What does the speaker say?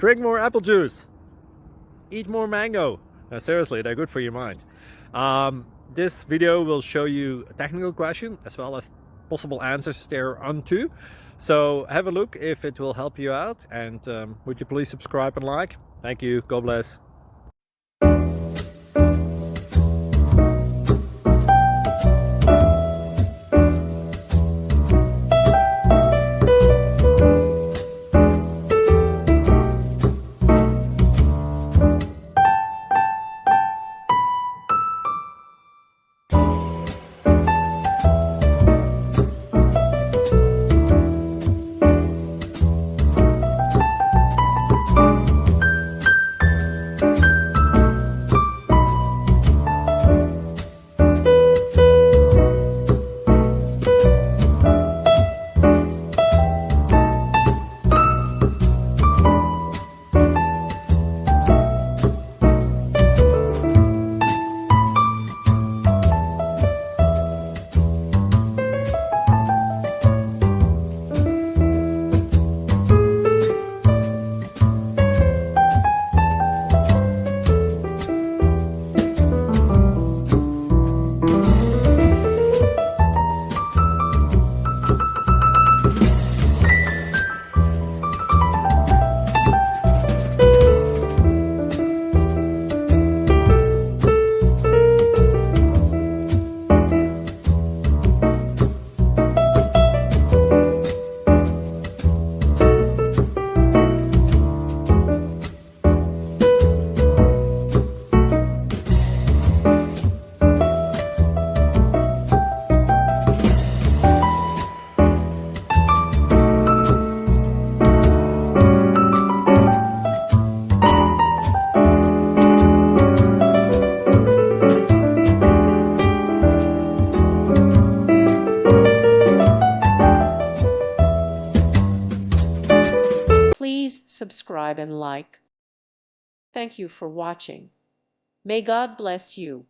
Drink more apple juice. Eat more mango. Seriously, they're good for your mind. This video will show you a technical question as well as possible answers thereunto. So have a look if it will help you out, and would you please subscribe and like? Thank you. God bless. Please subscribe and like. Thank you for watching. May God bless you.